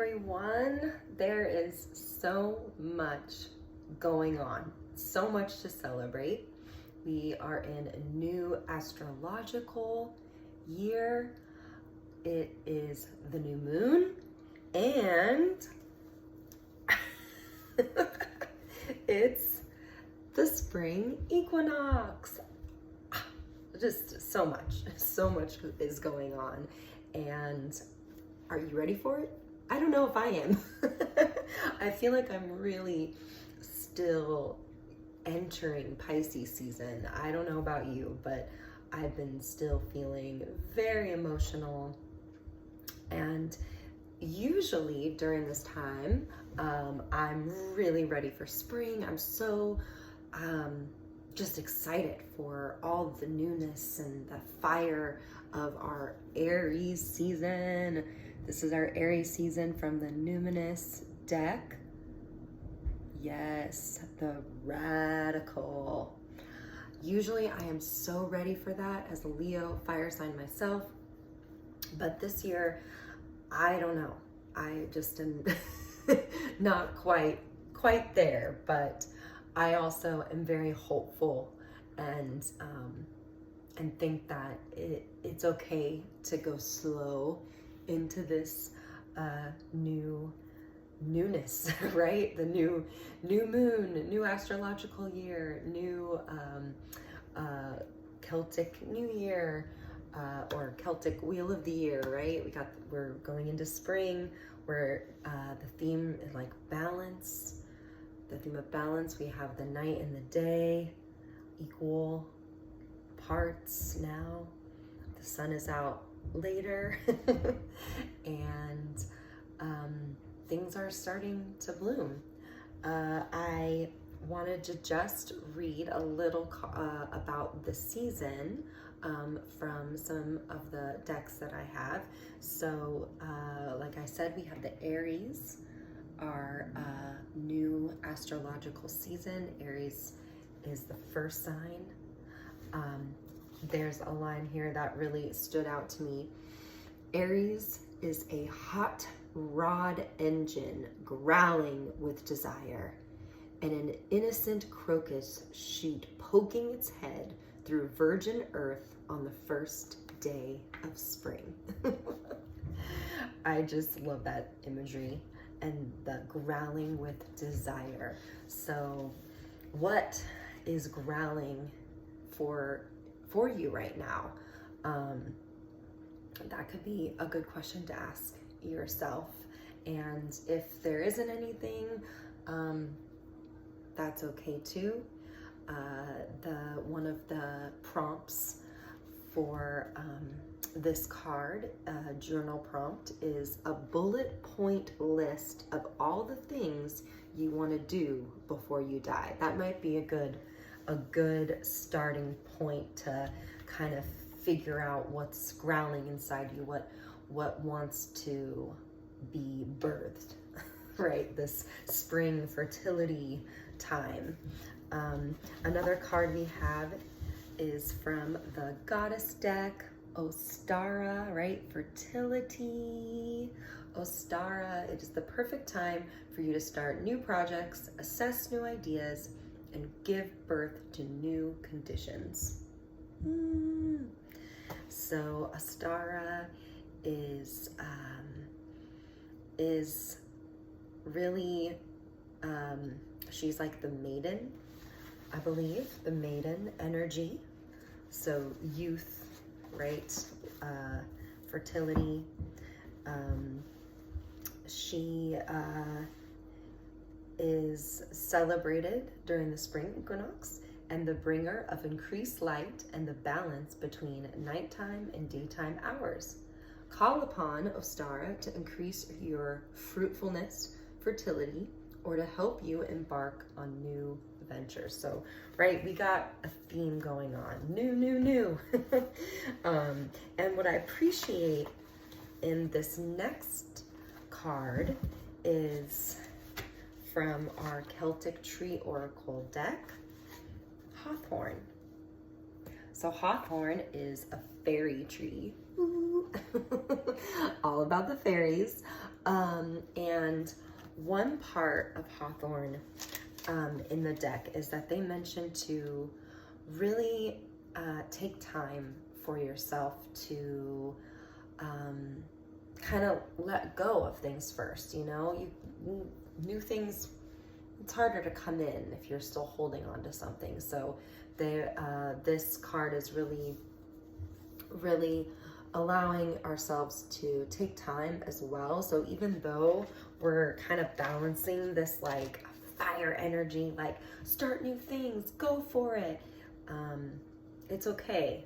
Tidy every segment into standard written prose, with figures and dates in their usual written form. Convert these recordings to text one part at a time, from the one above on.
everyone. There is so much going on, so much to celebrate. We are in a new astrological year. It is the new moon and it's the spring equinox. Just so much is going on. And are you ready for it? I don't know if I am. I feel like I'm really still entering Pisces season. I don't know about you, but I've been still feeling very emotional. And usually during this time, I'm really ready for spring. I'm so just excited for all the newness and the fire of our Aries season. This is our Aries season from the Numinous deck. Yes, the radical. Usually I am so ready for that as a Leo fire sign myself, but this year, I don't know. I just am not quite there, but I also am very hopeful and think that it's okay to go slow into this newness, right? The new moon, new astrological year, new Celtic New Year, or Celtic Wheel of the Year, right? We're going into spring, where the theme is like balance. The theme of balance, we have the night and the day, equal parts now. The sun is out later, and things are starting to bloom. I wanted to just read a little about the season from some of the decks that I have. So, like I said, we have the Aries, our new astrological season. Aries is the first sign. There's a line here that really stood out to me. Aries is a hot rod engine growling with desire, and an innocent crocus shoot poking its head through virgin earth on the first day of spring. I just love that imagery and the growling with desire. So what is growling for you right now? That could be a good question to ask yourself. And if there isn't anything, that's okay too. One of the prompts for this card, journal prompt, is a bullet point list of all the things you want to do before you die. That might be a good starting point to kind of figure out what's growling inside you, what wants to be birthed, right? This spring fertility time. Another card we have is from the Goddess deck, Ostara, right? Fertility. Ostara, it is the perfect time for you to start new projects, assess new ideas, and give birth to new conditions. So Ostara is really, she's like the maiden, I believe, the maiden energy. So youth, right? Fertility. She is celebrated during the spring equinox and the bringer of increased light and the balance between nighttime and daytime hours. Call upon Ostara to increase your fruitfulness, fertility, or to help you embark on new ventures. So, right, we got a theme going on. New. And what I appreciate in this next card is from our Celtic Tree Oracle deck, Hawthorn. So Hawthorn is a fairy tree. All about the fairies. And one part of Hawthorne in the deck is that they mention to really take time for yourself to kind of let go of things first. You know, new things, it's harder to come in if you're still holding on to something. So this card is really allowing ourselves to take time as well. So even though we're kind of balancing this like fire energy, like start new things, go for it, it's okay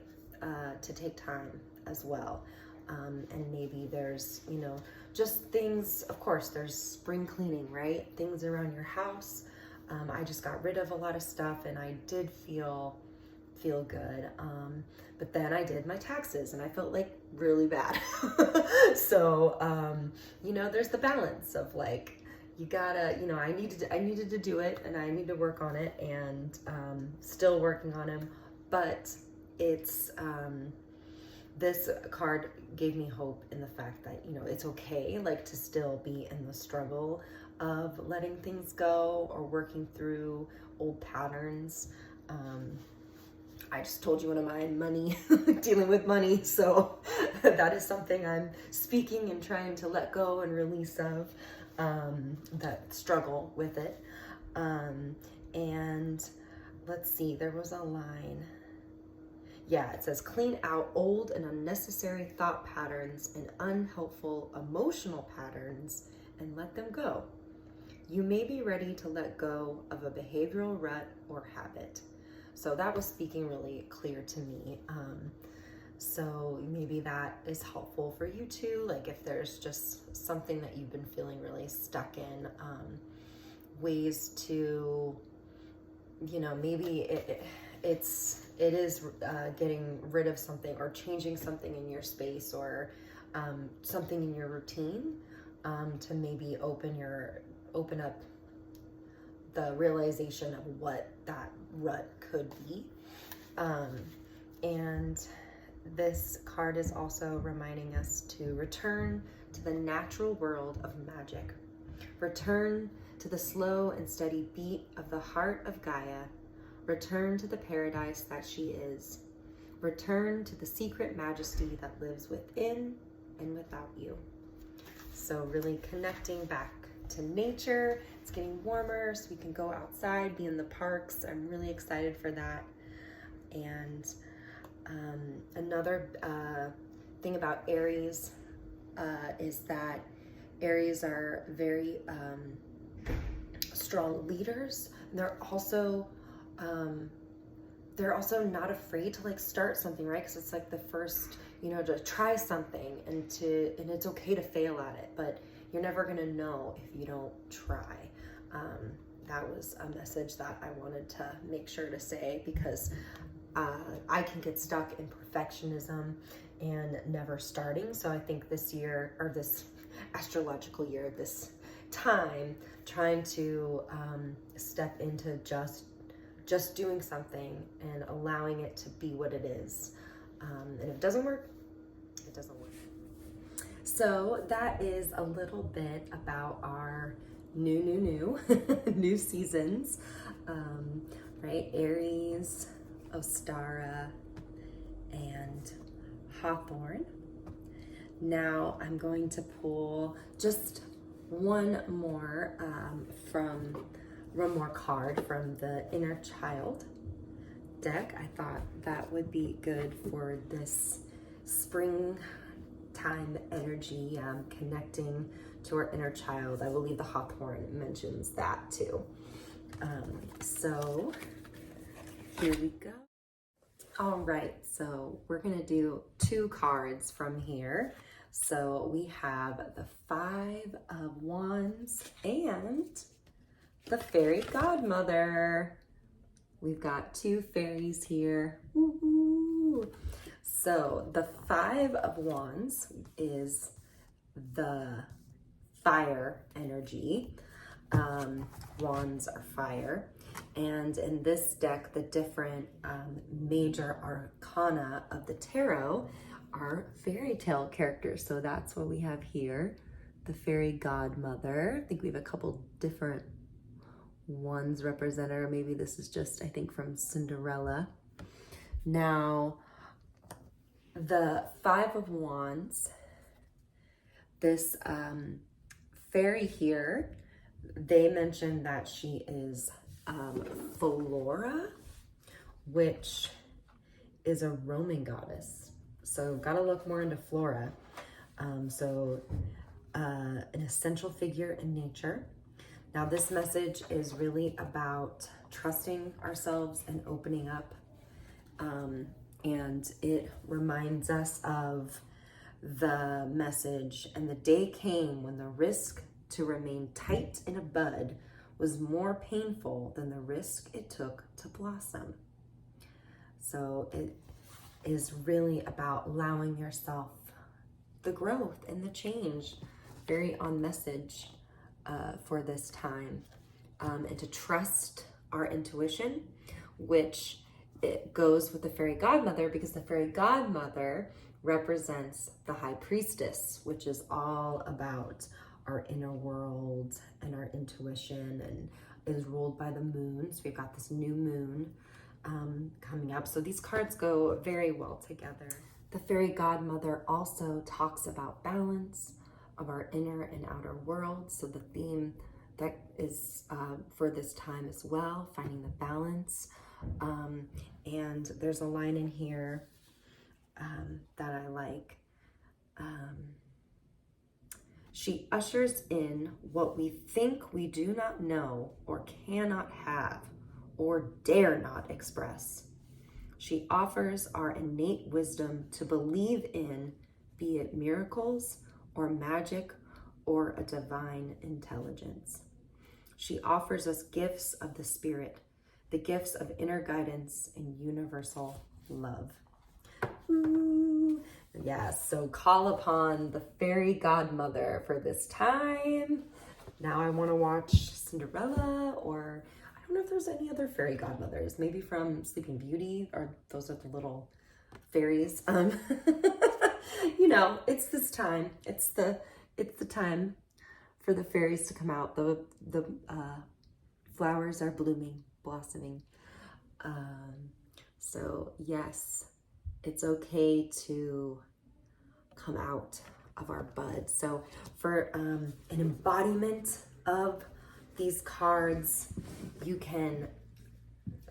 to take time as well. And maybe there's, you know, just things, of course, there's spring cleaning, right? Things around your house. I just got rid of a lot of stuff and I did feel good. But then I did my taxes and I felt like really bad. So, you know, there's the balance of like, you gotta, you know, I needed to do it and I need to work on it, and still working on them. But it's, this card gave me hope in the fact that, you know, it's okay, like, to still be in the struggle of letting things go or working through old patterns. I just told you one of mine, money, dealing with money. So that is something I'm speaking and trying to let go and release of, that struggle with it. And let's see, there was a line. Yeah, it says, clean out old and unnecessary thought patterns and unhelpful emotional patterns and let them go. You may be ready to let go of a behavioral rut or habit. So that was speaking really clear to me. So maybe that is helpful for you too. Like if there's just something that you've been feeling really stuck in, ways to, you know, maybe it is getting rid of something or changing something in your space or something in your routine, to maybe open up the realization of what that rut could be. And this card is also reminding us to return to the natural world of magic. Return to the slow and steady beat of the heart of Gaia. Return to the paradise that she is. Return to the secret majesty that lives within and without you. So really connecting back to nature. It's getting warmer, so we can go outside, be in the parks. I'm really excited for that. And another thing about Aries is that Aries are very strong leaders. And they're also not afraid to like start something, right? Because it's like the first, you know, to try something and it's okay to fail at it, but you're never gonna know if you don't try. That was a message that I wanted to make sure to say, because I can get stuck in perfectionism and never starting. So I think this year, or this astrological year, this time, trying to step into just doing something and allowing it to be what it is. And if it doesn't work, it doesn't work. So that is a little bit about our new seasons, right? Aries, Ostara, and Hawthorne. Now I'm going to pull just one more card from the Inner Child deck. I thought that would be good for this springtime energy, connecting to our inner child. I believe the Hawthorne mentions that too. So here we go. All right, so we're gonna do 2 cards from here. So we have the 5 of Wands and the Fairy Godmother. We've got 2 fairies here. Woo-hoo. So the 5 of Wands is the fire energy. Wands are fire. And in this deck, the different major arcana of the tarot are fairy tale characters. So that's what we have here. the fairy godmother. I think we have a couple different ones represented, or maybe this is just, I think, from Cinderella. Now, the Five of Wands, this fairy here, they mentioned that she is Flora, which is a Roman goddess. So gotta look more into Flora. An essential figure in nature. Now this message is really about trusting ourselves and opening up. And it reminds us of the message, and the day came when the risk to remain tight in a bud was more painful than the risk it took to blossom. So it is really about allowing yourself the growth and the change, very on message for this time, and to trust our intuition, which it goes with the fairy godmother, because the fairy godmother represents the high priestess, which is all about our inner world and our intuition, and is ruled by the moon. So we've got this new moon coming up. So these cards go very well together. The fairy godmother also talks about balance of our inner and outer world. So the theme that is for this time as well, finding the balance. And there's a line in here that I like. She ushers in what we think we do not know or cannot have or dare not express. She offers our innate wisdom to believe in, be it miracles or magic or a divine intelligence. She offers us gifts of the spirit, the gifts of inner guidance and universal love. Ooh. Yes, so call upon the fairy godmother for this time. Now I want to watch Cinderella, or I don't know if there's any other fairy godmothers, maybe from Sleeping Beauty, or those are the little fairies. You know, it's this time. It's the time for the fairies to come out. The flowers are blooming, blossoming. So yes, it's okay to come out of our bud. So for an embodiment of these cards, you can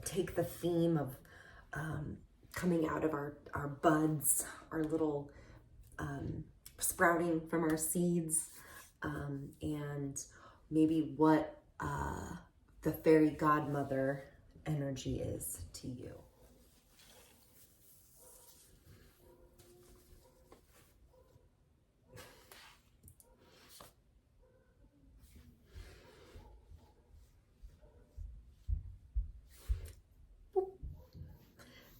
take the theme of coming out of our buds, our little sprouting from our seeds, and maybe what the fairy godmother energy is to you.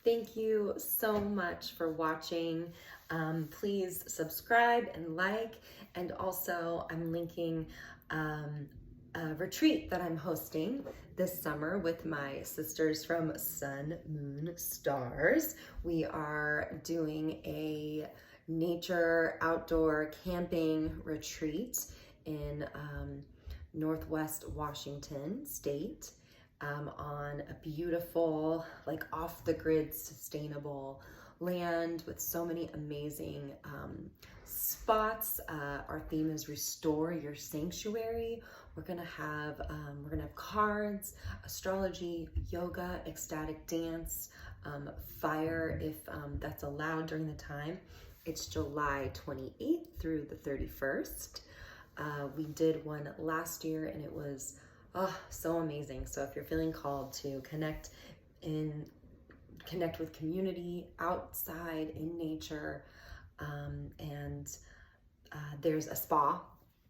Thank you so much for watching. Please subscribe and like, and also I'm linking a retreat that I'm hosting this summer with my sisters from Sun, Moon, Stars. We are doing a nature outdoor camping retreat in Northwest Washington State. On a beautiful, like off the grid, sustainable land with so many amazing spots. Our theme is Restore Your Sanctuary. We're gonna have cards, astrology, yoga, ecstatic dance, fire if that's allowed during the time. It's July 28th through the 31st. We did one last year and it was so amazing. So if you're feeling called to connect with community outside in nature, and there's a spa.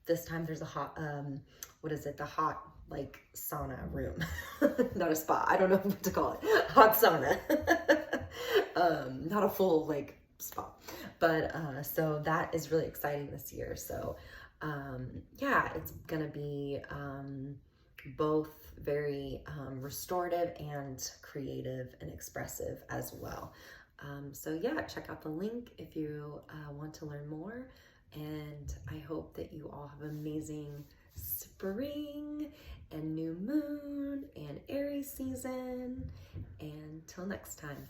This time there's a hot, the hot like sauna room, not a spa. I don't know what to call it. Hot sauna. Not a full like spa, but so that is really exciting this year. So yeah, it's gonna be both very restorative and creative and expressive as well. So yeah, check out the link if you want to learn more, And I hope that you all have amazing spring and new moon and Aries season. And till next time.